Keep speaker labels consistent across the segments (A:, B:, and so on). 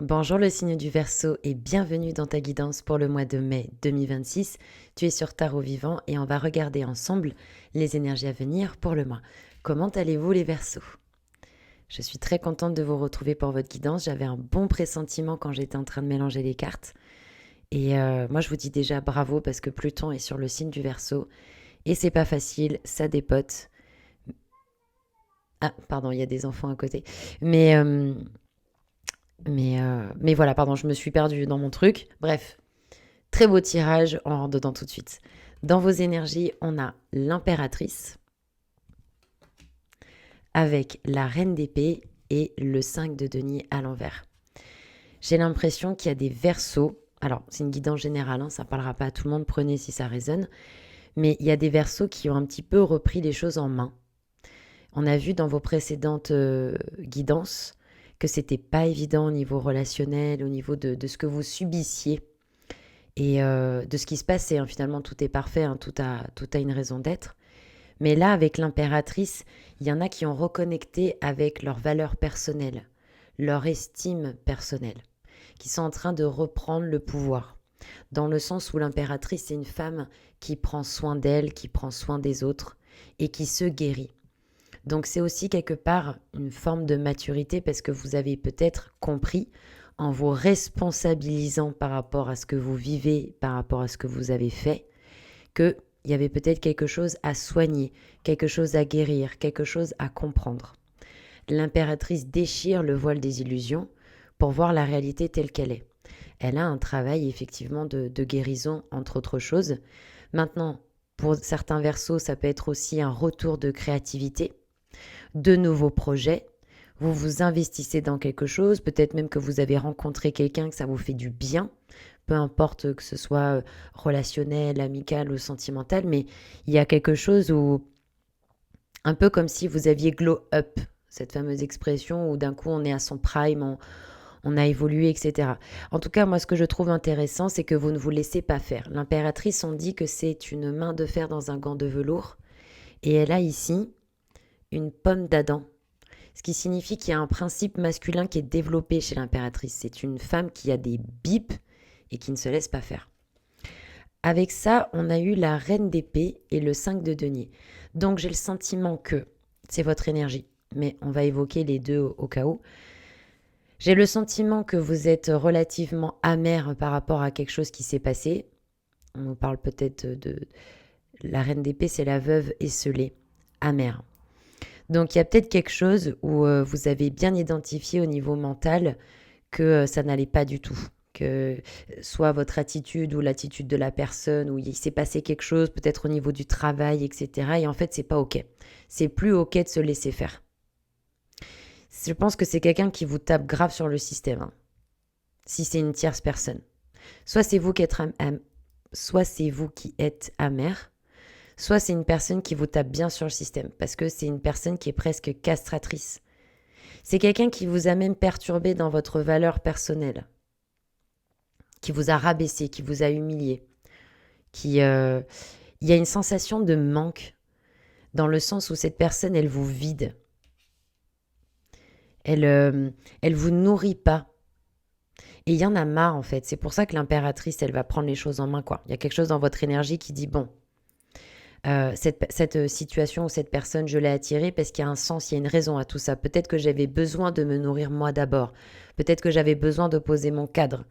A: Bonjour le signe du Verseau et bienvenue dans ta guidance pour le mois de mai 2026. Tu es sur Tarot Vivant et on va regarder ensemble les énergies à venir pour le mois. Comment allez-vous les Verseaux? Je suis très contente de vous retrouver pour votre guidance. J'avais un bon pressentiment quand j'étais en train de mélanger les cartes. Et moi je vous dis déjà bravo parce que Pluton est sur le signe du Verseau et c'est pas facile, ça dépote. Ah pardon, il y a des enfants à côté. Mais... euh, mais voilà, pardon, je me suis perdue dans mon truc. Bref, très beau tirage, on rentre dedans tout de suite. Dans vos énergies, on a l'impératrice avec la reine d'épée et le 5 de denier à l'envers. J'ai l'impression qu'il y a des versos. Alors, c'est une guidance générale, hein, ça ne parlera pas à tout le monde, prenez si ça résonne. Mais il y a des versos qui ont un petit peu repris les choses en main. On a vu dans vos précédentes guidances que c'était pas évident au niveau relationnel, au niveau de ce que vous subissiez et de ce qui se passait. Hein. Finalement, tout est parfait, hein, tout a une raison d'être. Mais là, avec l'impératrice, il y en a qui ont reconnecté avec leurs valeurs personnelles, leur estime personnelle, qui sont en train de reprendre le pouvoir. Dans le sens où l'impératrice, c'est une femme qui prend soin d'elle, qui prend soin des autres et qui se guérit. Donc c'est aussi quelque part une forme de maturité parce que vous avez peut-être compris en vous responsabilisant par rapport à ce que vous vivez, par rapport à ce que vous avez fait, qu'il y avait peut-être quelque chose à soigner, quelque chose à guérir, quelque chose à comprendre. L'impératrice déchire le voile des illusions pour voir la réalité telle qu'elle est. Elle a un travail effectivement de guérison, entre autres choses. Maintenant, pour certains versos, ça peut être aussi un retour de créativité, de nouveaux projets, vous vous investissez dans quelque chose, peut-être même que vous avez rencontré quelqu'un, que ça vous fait du bien, peu importe que ce soit relationnel, amical ou sentimental, mais il y a quelque chose où, un peu comme si vous aviez glow up, cette fameuse expression où d'un coup on est à son prime, on a évolué, etc. En tout cas, moi ce que je trouve intéressant, c'est que vous ne vous laissez pas faire. L'impératrice, on dit que c'est une main de fer dans un gant de velours, et elle a ici une pomme d'Adam. Ce qui signifie qu'il y a un principe masculin qui est développé chez l'impératrice. C'est une femme qui a des bips et qui ne se laisse pas faire. Avec ça, on a eu la reine d'épée et le 5 de denier. Donc j'ai le sentiment que c'est votre énergie, mais on va évoquer les deux au cas où. J'ai le sentiment que vous êtes relativement amer par rapport à quelque chose qui s'est passé. On nous parle peut-être de... La reine d'épée, c'est la veuve esselée, amère. Donc il y a peut-être quelque chose où vous avez bien identifié au niveau mental que ça n'allait pas du tout. Que soit votre attitude ou l'attitude de la personne, où il s'est passé quelque chose, peut-être au niveau du travail, etc. Et en fait, c'est pas OK. C'est plus OK de se laisser faire. Je pense que c'est quelqu'un qui vous tape grave sur le système, hein, si c'est une tierce personne. Soit c'est vous qui êtes, soit c'est vous qui êtes amer, soit c'est une personne qui vous tape bien sur le système, parce que c'est une personne qui est presque castratrice. C'est quelqu'un qui vous a même perturbé dans votre valeur personnelle, qui vous a rabaissé, qui vous a humilié, il y a une sensation de manque, dans le sens où cette personne, elle vous vide. Elle vous nourrit pas. Et il y en a marre, en fait. C'est pour ça que l'impératrice, elle va prendre les choses en main, quoi. Il y a quelque chose dans votre énergie qui dit, bon, cette situation ou cette personne, je l'ai attirée parce qu'il y a un sens, il y a une raison à tout ça. Peut-être que j'avais besoin de me nourrir moi d'abord. Peut-être que j'avais besoin de poser mon cadre.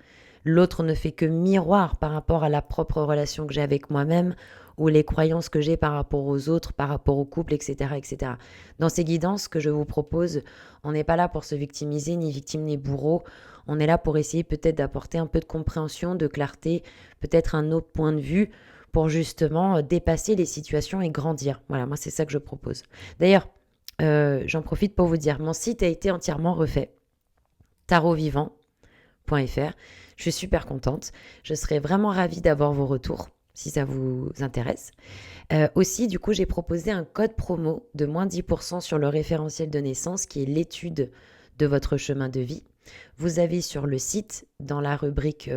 A: L'autre ne fait que miroir par rapport à la propre relation que j'ai avec moi-même ou les croyances que j'ai par rapport aux autres, par rapport au couple, etc., etc. Dans ces guidances que je vous propose, on n'est pas là pour se victimiser, ni victime, ni bourreau. On est là pour essayer peut-être d'apporter un peu de compréhension, de clarté, peut-être un autre point de vue pour justement dépasser les situations et grandir. Voilà, moi c'est ça que je propose. D'ailleurs, j'en profite pour vous dire, mon site a été entièrement refait. tarotvivant.fr. Je suis super contente. Je serais vraiment ravie d'avoir vos retours si ça vous intéresse. Aussi, du coup, j'ai proposé un code promo de moins 10% sur le référentiel de naissance qui est l'étude de votre chemin de vie. Vous avez sur le site, dans la rubrique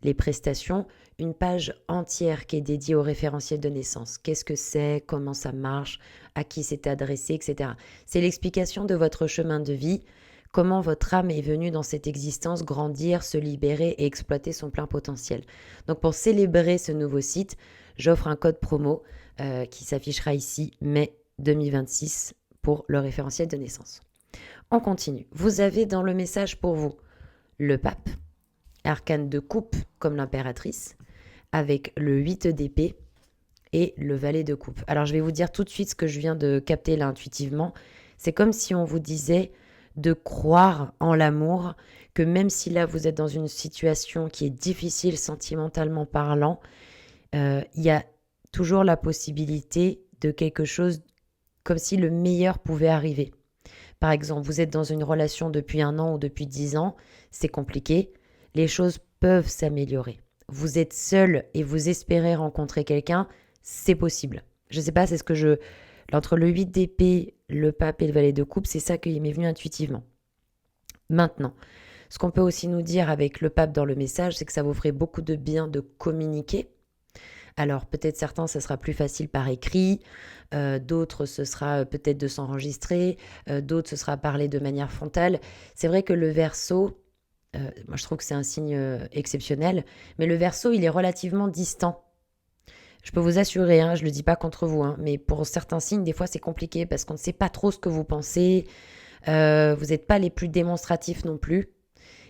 A: les prestations, une page entière qui est dédiée au référentiel de naissance. Qu'est-ce que c'est, comment ça marche, à qui c'est adressé, etc. C'est l'explication de votre chemin de vie, comment votre âme est venue dans cette existence grandir, se libérer et exploiter son plein potentiel. Donc pour célébrer ce nouveau site, j'offre un code promo qui s'affichera ici, mai 2026, pour le référentiel de naissance. On continue. Vous avez dans le message pour vous le pape, arcane de coupe comme l'impératrice, avec le 8 d'épée et le valet de coupe. Alors je vais vous dire tout de suite ce que je viens de capter là intuitivement. C'est comme si on vous disait de croire en l'amour, que même si là vous êtes dans une situation qui est difficile sentimentalement parlant, il y a toujours la possibilité de quelque chose comme si le meilleur pouvait arriver. Par exemple, vous êtes dans une relation depuis 1 an ou depuis 10 ans, c'est compliqué, les choses peuvent s'améliorer. Vous êtes seul et vous espérez rencontrer quelqu'un, c'est possible. Je ne sais pas, c'est ce que entre le 8 d'épée, le pape et le valet de coupe, c'est ça qui m'est venu intuitivement. Maintenant, ce qu'on peut aussi nous dire avec le pape dans le message, c'est que ça vous ferait beaucoup de bien de communiquer. Alors peut-être certains, ça sera plus facile par écrit, d'autres, ce sera peut-être de s'enregistrer, d'autres, ce sera parler de manière frontale. C'est vrai que le Verseau, moi je trouve que c'est un signe exceptionnel, mais le Verseau, il est relativement distant. Je peux vous assurer, je ne le dis pas contre vous, mais pour certains signes, des fois c'est compliqué parce qu'on ne sait pas trop ce que vous pensez, vous n'êtes pas les plus démonstratifs non plus.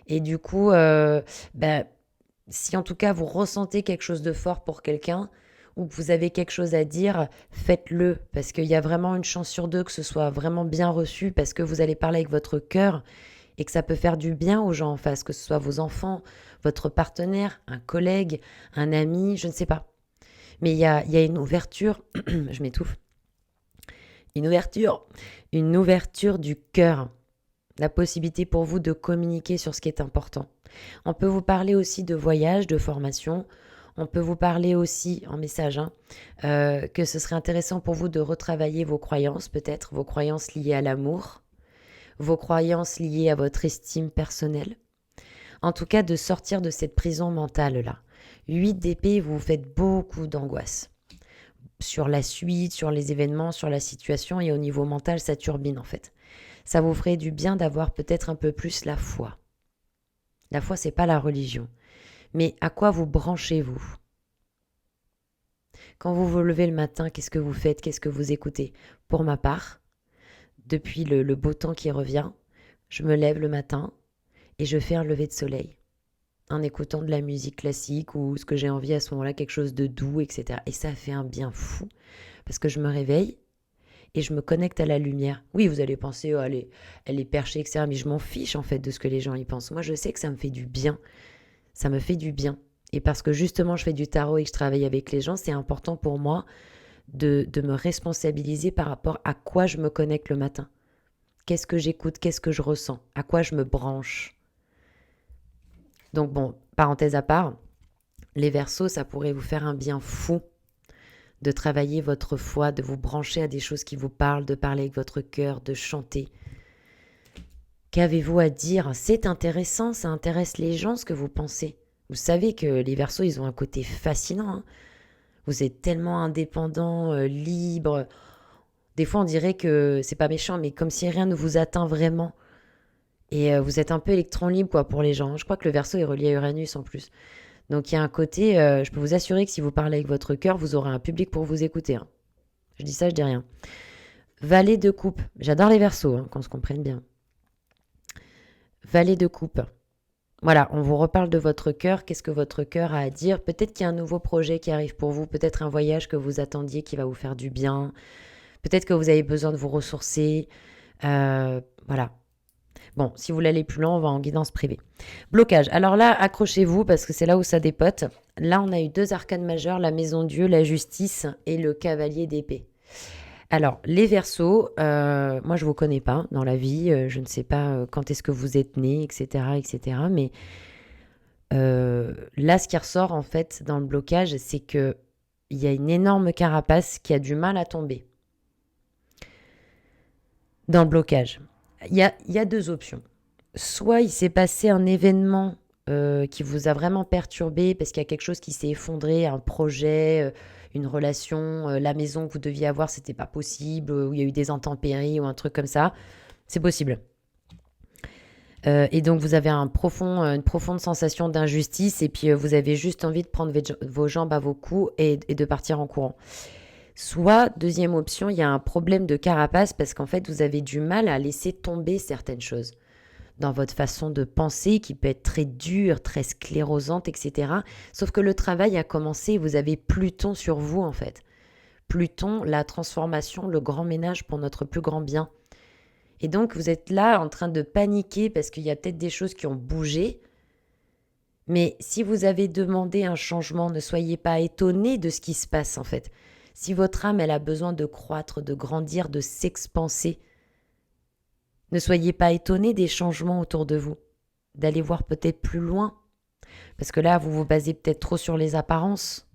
A: Et du coup, si en tout cas vous ressentez quelque chose de fort pour quelqu'un ou que vous avez quelque chose à dire, faites-le parce qu'il y a vraiment une chance sur 2 que ce soit vraiment bien reçu parce que vous allez parler avec votre cœur et que ça peut faire du bien aux gens en face, que ce soit vos enfants, votre partenaire, un collègue, un ami, je ne sais pas. Mais il y a une ouverture, je m'étouffe, une ouverture du cœur, la possibilité pour vous de communiquer sur ce qui est important. On peut vous parler aussi de voyage, de formation. On peut vous parler aussi en message que ce serait intéressant pour vous de retravailler vos croyances, peut-être vos croyances liées à l'amour, vos croyances liées à votre estime personnelle. En tout cas, de sortir de cette prison mentale-là. 8 d'épée, vous vous faites beaucoup d'angoisse sur la suite, sur les événements, sur la situation, et au niveau mental, ça turbine en fait. Ça vous ferait du bien d'avoir peut-être un peu plus la foi. La foi, c'est pas la religion. Mais à quoi vous branchez-vous? Quand vous vous levez le matin, qu'est-ce que vous faites? Qu'est-ce que vous écoutez? Pour ma part, depuis le beau temps qui revient, je me lève le matin et je fais un lever de soleil en écoutant de la musique classique ou ce que j'ai envie à ce moment-là, quelque chose de doux, etc. Et ça fait un bien fou parce que je me réveille et je me connecte à la lumière. Oui, vous allez penser, oh, elle est perchée, etc. Mais je m'en fiche en fait de ce que les gens y pensent. Moi, je sais que ça me fait du bien. Ça me fait du bien. Et parce que justement, je fais du tarot et que je travaille avec les gens, c'est important pour moi de me responsabiliser par rapport à quoi je me connecte le matin. Qu'est-ce que j'écoute? Qu'est-ce que je ressens? À quoi je me branche? Donc bon, parenthèse à part, les Verseaux, ça pourrait vous faire un bien fou de travailler votre foi, de vous brancher à des choses qui vous parlent, de parler avec votre cœur, de chanter. Qu'avez-vous à dire? C'est intéressant, ça intéresse les gens ce que vous pensez. Vous savez que les Verseaux, ils ont un côté fascinant. Vous êtes tellement indépendants, libres. Des fois, on dirait que c'est pas méchant, mais comme si rien ne vous atteint vraiment. Et vous êtes un peu électron libre quoi, pour les gens. Je crois que le Verseau est relié à Uranus en plus. Donc il y a un côté, je peux vous assurer que si vous parlez avec votre cœur, vous aurez un public pour vous écouter. Je dis ça, je dis rien. Valet de coupe. J'adore les Verseaux, qu'on se comprenne bien. Valet de coupe. Voilà, on vous reparle de votre cœur. Qu'est-ce que votre cœur a à dire? Peut-être qu'il y a un nouveau projet qui arrive pour vous. Peut-être un voyage que vous attendiez qui va vous faire du bien. Peut-être que vous avez besoin de vous ressourcer. Voilà. Bon, si vous voulez aller plus loin, on va en guidance privée. Blocage. Alors là, accrochez-vous parce que c'est là où ça dépote. Là, on a eu 2 arcanes majeures, la maison Dieu, la justice et le cavalier d'épée. Alors, les Verseaux, moi je ne vous connais pas dans la vie, je ne sais pas quand est-ce que vous êtes nés, etc. Mais là, ce qui ressort en fait dans le blocage, c'est qu'il y a une énorme carapace qui a du mal à tomber. Dans le blocage. Il y a 2 options. Soit il s'est passé un événement qui vous a vraiment perturbé parce qu'il y a quelque chose qui s'est effondré, un projet, une relation, la maison que vous deviez avoir, c'était pas possible, ou il y a eu des intempéries ou un truc comme ça. C'est possible. Et donc, vous avez une profonde sensation d'injustice et puis vous avez juste envie de prendre vos jambes à vos coups et de partir en courant. Soit, deuxième option, il y a un problème de carapace parce qu'en fait, vous avez du mal à laisser tomber certaines choses dans votre façon de penser qui peut être très dure, très sclérosante, etc. Sauf que le travail a commencé et vous avez Pluton sur vous en fait. Pluton, la transformation, le grand ménage pour notre plus grand bien. Et donc vous êtes là en train de paniquer parce qu'il y a peut-être des choses qui ont bougé. Mais si vous avez demandé un changement, ne soyez pas étonné de ce qui se passe en fait. Si votre âme, elle a besoin de croître, de grandir, de s'expanser, ne soyez pas étonnés des changements autour de vous, d'aller voir peut-être plus loin. Parce que là, vous vous basez peut-être trop sur les apparences.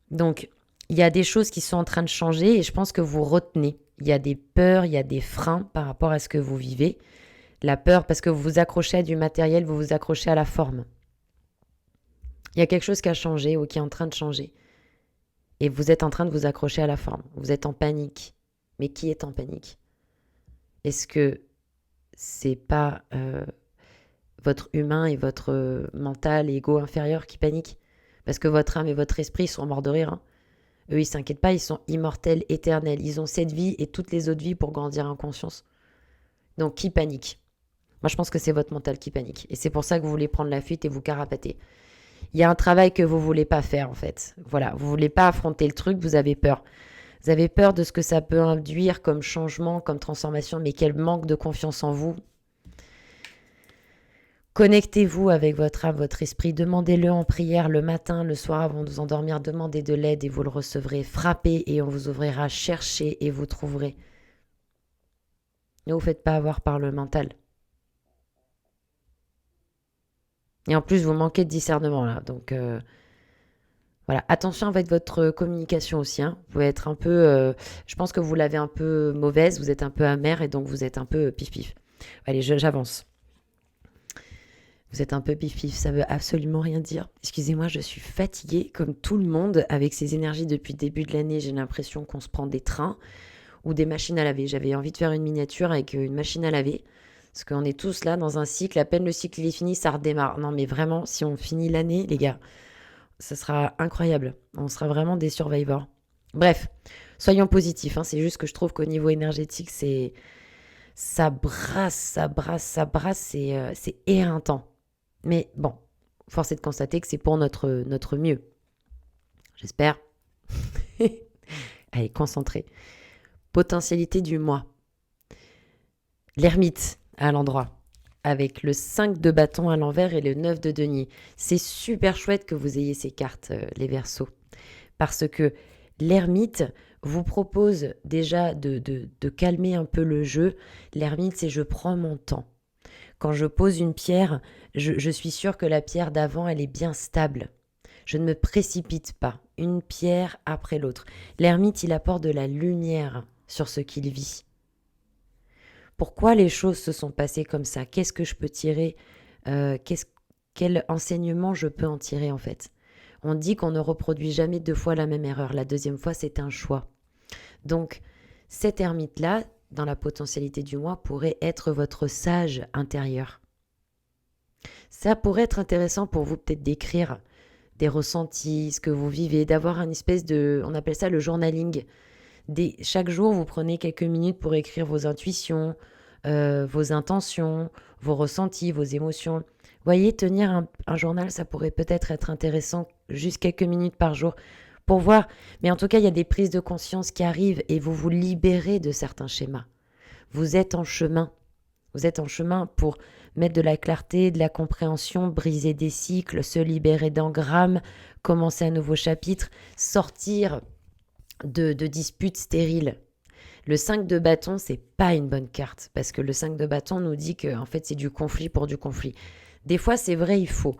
A: Donc, il y a des choses qui sont en train de changer et je pense que vous retenez. Il y a des peurs, il y a des freins par rapport à ce que vous vivez. La peur parce que vous vous accrochez à du matériel, vous vous accrochez à la forme. Il y a quelque chose qui a changé ou qui est en train de changer. Et vous êtes en train de vous accrocher à la forme. Vous êtes en panique. Mais qui est en panique ? Est-ce que c'est pas votre humain et votre mental et ego inférieur qui paniquent ? Parce que votre âme et votre esprit sont morts de rire. Hein. Eux, ils s'inquiètent pas, ils sont immortels, éternels. Ils ont cette vie et toutes les autres vies pour grandir en conscience. Donc, qui panique ? Moi, je pense que c'est votre mental qui panique. Et c'est pour ça que vous voulez prendre la fuite et vous carapater. Il y a un travail que vous voulez pas faire, en fait. Voilà, vous voulez pas affronter le truc, vous avez peur. Vous avez peur de ce que ça peut induire comme changement, comme transformation, mais quel manque de confiance en vous. Connectez-vous avec votre âme, votre esprit. Demandez-le en prière le matin, le soir avant de vous endormir. Demandez de l'aide et vous le recevrez. Frappez et on vous ouvrira. Cherchez et vous trouverez. Ne vous faites pas avoir par le mental. Et en plus, vous manquez de discernement là. Donc, voilà. Attention avec votre communication aussi. Hein. Vous pouvez être un peu... je pense que vous l'avez un peu mauvaise. Vous êtes un peu amer et donc vous êtes un peu pif-pif. Allez, j'avance. Vous êtes un peu pif-pif, ça veut absolument rien dire. Excusez-moi, je suis fatiguée comme tout le monde avec ces énergies depuis le début de l'année. J'ai l'impression qu'on se prend des trains ou des machines à laver. J'avais envie de faire une miniature avec une machine à laver parce qu'on est tous là dans un cycle. À peine le cycle est fini, ça redémarre. Non mais vraiment, si on finit l'année, les gars, ça sera incroyable. On sera vraiment des survivors. Bref, soyons positifs. Hein. C'est juste que je trouve qu'au niveau énergétique, ça brasse, c'est éreintant. Mais bon, force est de constater que c'est pour notre mieux. J'espère. Allez, concentré. Potentialité du mois. L'ermite à l'endroit. Avec le 5 de bâton à l'envers et le 9 de denier. C'est super chouette que vous ayez ces cartes, les Verseaux. Parce que l'ermite vous propose déjà de calmer un peu le jeu. L'ermite, c'est je prends mon temps. Quand je pose une pierre, je suis sûre que la pierre d'avant, elle est bien stable. Je ne me précipite pas, une pierre après l'autre. L'ermite, il apporte de la lumière sur ce qu'il vit. Pourquoi les choses se sont passées comme ça ? Qu'est-ce que je peux tirer quel enseignement je peux en tirer en fait ? On dit qu'on ne reproduit jamais 2 fois la même erreur. La deuxième fois, c'est un choix. Donc, cet ermite-là, dans la potentialité du mois, pourrait être votre sage intérieur. Ça pourrait être intéressant pour vous peut-être d'écrire des ressentis, ce que vous vivez, d'avoir une espèce de... On appelle ça le journaling. Chaque jour, vous prenez quelques minutes pour écrire vos intuitions, vos intentions, vos ressentis, vos émotions. Vous voyez, tenir un journal, ça pourrait peut-être être intéressant, juste quelques minutes par jour, pour voir. Mais en tout cas, il y a des prises de conscience qui arrivent et vous vous libérez de certains schémas. Vous êtes en chemin. Vous êtes en chemin pour mettre de la clarté, de la compréhension, briser des cycles, se libérer d'engrammes, commencer un nouveau chapitre, sortir de disputes stériles. Le 5 de bâton, c'est pas une bonne carte parce que le 5 de bâton nous dit que en fait, c'est du conflit pour du conflit. Des fois, c'est vrai, il faut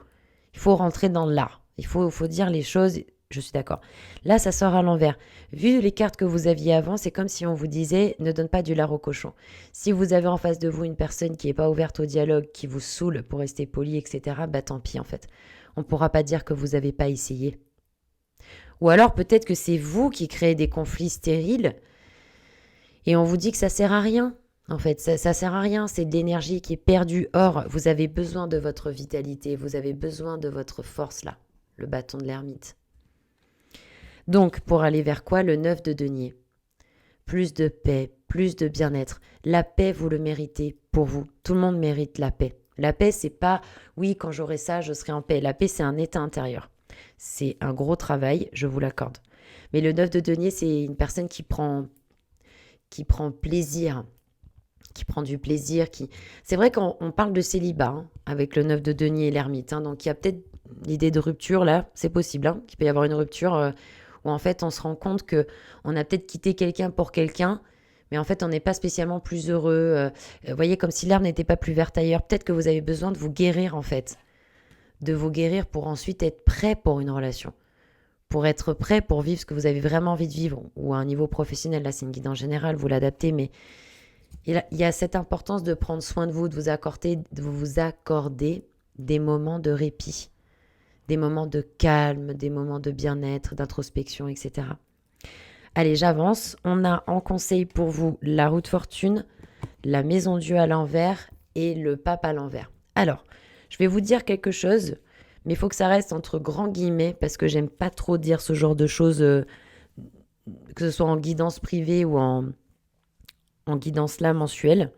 A: rentrer dans l'art. Il faut dire les choses. Je suis d'accord. Là, ça sort à l'envers. Vu les cartes que vous aviez avant, c'est comme si on vous disait « ne donne pas du lard au cochon ». Si vous avez en face de vous une personne qui n'est pas ouverte au dialogue, qui vous saoule pour rester poli, etc., bah tant pis en fait. On ne pourra pas dire que vous n'avez pas essayé. Ou alors peut-être que c'est vous qui créez des conflits stériles et on vous dit que ça sert à rien. En fait, ça sert à rien, c'est de l'énergie qui est perdue. Or, vous avez besoin de votre vitalité, vous avez besoin de votre force là, le bâton de l'ermite. Donc, pour aller vers quoi? Le 9 de denier. Plus de paix, plus de bien-être. La paix, vous le méritez pour vous. Tout le monde mérite la paix. La paix, c'est pas oui, quand j'aurai ça, je serai en paix. La paix, c'est un état intérieur. C'est un gros travail, je vous l'accorde. Mais le 9 de denier, c'est une personne qui prend plaisir, qui prend du plaisir. C'est vrai qu'on parle de célibat hein, avec le 9 de denier et l'ermite. Hein, donc il y a peut-être l'idée de rupture là, c'est possible hein, qu'il peut y avoir une rupture où en fait on se rend compte que on a peut-être quitté quelqu'un pour quelqu'un, mais en fait on n'est pas spécialement plus heureux. Vous voyez, comme si l'herbe n'était pas plus verte ailleurs. Peut-être que vous avez besoin de vous guérir en fait, de vous guérir pour ensuite être prêt pour une relation, pour être prêt pour vivre ce que vous avez vraiment envie de vivre, ou à un niveau professionnel. Là, c'est une guide en général, vous l'adaptez, mais il y a cette importance de prendre soin de vous, de vous accorder des moments de répit, des moments de calme, des moments de bien-être, d'introspection, etc. Allez, j'avance. On a en conseil pour vous la roue de fortune, la maison Dieu à l'envers et le pape à l'envers. Alors, je vais vous dire quelque chose, mais il faut que ça reste entre grands guillemets parce que j'aime pas trop dire ce genre de choses, que ce soit en guidance privée ou en guidance là mensuelle.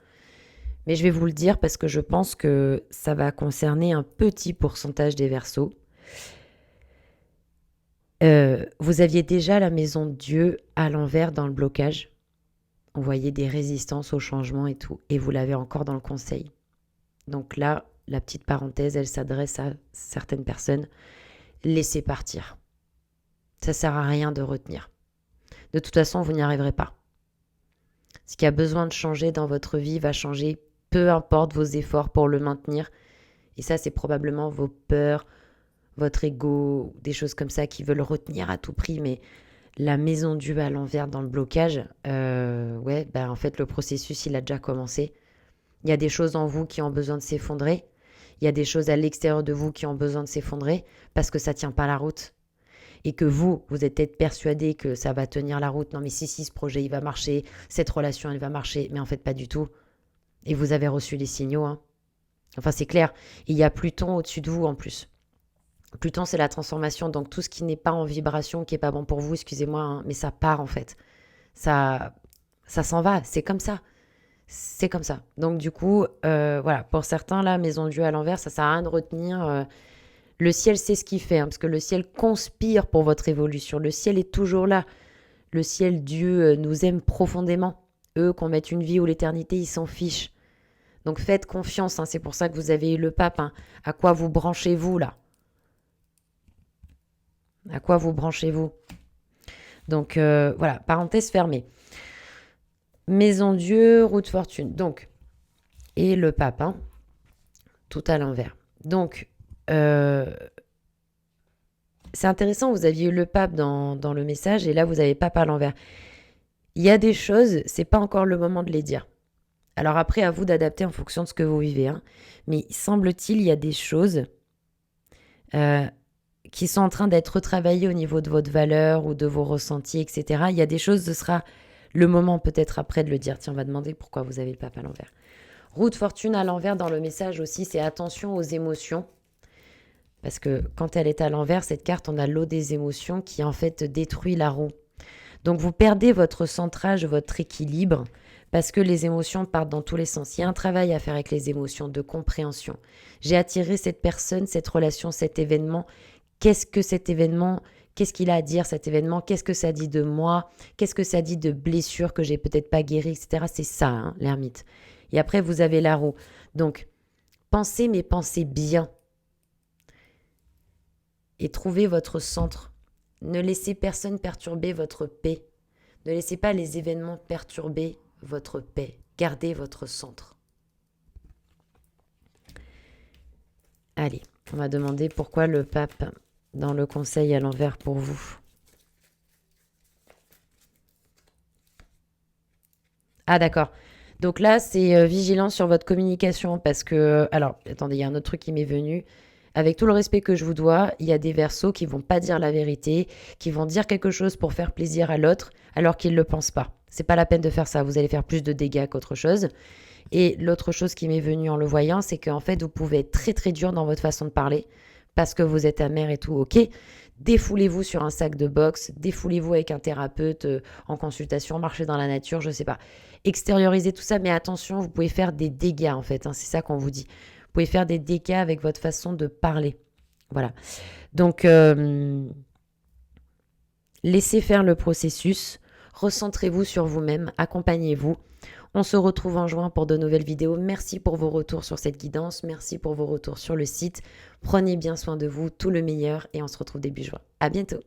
A: Mais je vais vous le dire parce que je pense que ça va concerner un petit pourcentage des Verseaux. Vous aviez déjà la maison de Dieu à l'envers dans le blocage. On voyait des résistances au changement et tout. Et vous l'avez encore dans le conseil. Donc là, la petite parenthèse, elle s'adresse à certaines personnes. Laissez partir. Ça sert à rien de retenir. De toute façon, vous n'y arriverez pas. Ce qui a besoin de changer dans votre vie va changer, peu importe vos efforts pour le maintenir. Et ça, c'est probablement vos peurs, votre ego, des choses comme ça qui veulent retenir à tout prix. Mais la maison Dieu à l'envers dans le blocage, ouais, bah en fait, le processus, il a déjà commencé. Il y a des choses en vous qui ont besoin de s'effondrer. Il y a des choses à l'extérieur de vous qui ont besoin de s'effondrer parce que ça tient pas la route. Et que vous êtes peut-être persuadé que ça va tenir la route. Non mais si, ce projet, il va marcher. Cette relation, elle va marcher. Mais en fait, pas du tout. Et vous avez reçu les signaux. Hein. Enfin, c'est clair. Il y a Pluton au-dessus de vous en plus. Pluton, c'est la transformation. Donc tout ce qui n'est pas en vibration, qui n'est pas bon pour vous, excusez-moi, hein, mais ça part en fait. Ça s'en va. C'est comme ça. C'est comme ça. Donc du coup, voilà, pour certains, là, maison Dieu à l'envers, ça sert à rien de retenir. Le ciel sait ce qu'il fait, hein, parce que le ciel conspire pour votre évolution. Le ciel est toujours là. Le ciel, Dieu, nous aime profondément. Eux, qu'on mette une vie ou l'éternité, ils s'en fichent. Donc faites confiance, hein, c'est pour ça que vous avez eu le pape. Hein. À quoi vous branchez-vous là? À quoi vous branchez-vous? Donc voilà, parenthèse fermée. Maison Dieu, roue de fortune. Donc, et le pape, hein, tout à l'envers. Donc, c'est intéressant, vous aviez eu le pape dans le message et là, vous avez pape à l'envers. Il y a des choses, c'est pas encore le moment de les dire. Alors après, à vous d'adapter en fonction de ce que vous vivez. Hein. Mais semble-t-il, il y a des choses qui sont en train d'être retravaillées au niveau de votre valeur ou de vos ressentis, etc. Il y a des choses, ce sera le moment peut-être après de le dire. Tiens, on va demander pourquoi vous avez le pape à l'envers. Roue de fortune à l'envers dans le message aussi, c'est attention aux émotions. Parce que quand elle est à l'envers, cette carte, on a l'eau des émotions qui en fait détruit la roue. Donc vous perdez votre centrage, votre équilibre, parce que les émotions partent dans tous les sens. Il y a un travail à faire avec les émotions, de compréhension. J'ai attiré cette personne, cette relation, cet événement. Qu'est-ce que cet événement, qu'est-ce qu'il a à dire cet événement? Qu'est-ce que ça dit de moi? Qu'est-ce que ça dit de blessures que j'ai peut-être pas guéries, etc. C'est ça, hein, l'ermite. Et après, vous avez la roue. Donc, pensez, mais pensez bien. Et trouvez votre centre. Ne laissez personne perturber votre paix. Ne laissez pas les événements perturber votre paix. Gardez votre centre. Allez, on va demander pourquoi le pape dans le conseil à l'envers pour vous. Ah d'accord. Donc là, c'est vigilant sur votre communication parce que... alors, attendez, il y a un autre truc qui m'est venu. avec tout le respect que je vous dois, il y a des Verseaux qui vont pas dire la vérité, qui vont dire quelque chose pour faire plaisir à l'autre, alors qu'ils ne le pensent pas. C'est pas la peine de faire ça, vous allez faire plus de dégâts qu'autre chose. Et l'autre chose qui m'est venue en le voyant, c'est qu'en fait, vous pouvez être très très dur dans votre façon de parler, parce que vous êtes amer et tout, ok. Défoulez-vous sur un sac de boxe, défoulez-vous avec un thérapeute en consultation, marchez dans la nature, je sais pas. Extériorisez tout ça, mais attention, vous pouvez faire des dégâts en fait, hein, c'est ça qu'on vous dit. Vous pouvez faire des dégâts avec votre façon de parler. Voilà. Donc, laissez faire le processus, recentrez-vous sur vous-même, accompagnez-vous. On se retrouve en juin pour de nouvelles vidéos. Merci pour vos retours sur cette guidance. Merci pour vos retours sur le site. Prenez bien soin de vous, tout le meilleur et on se retrouve début juin. À bientôt.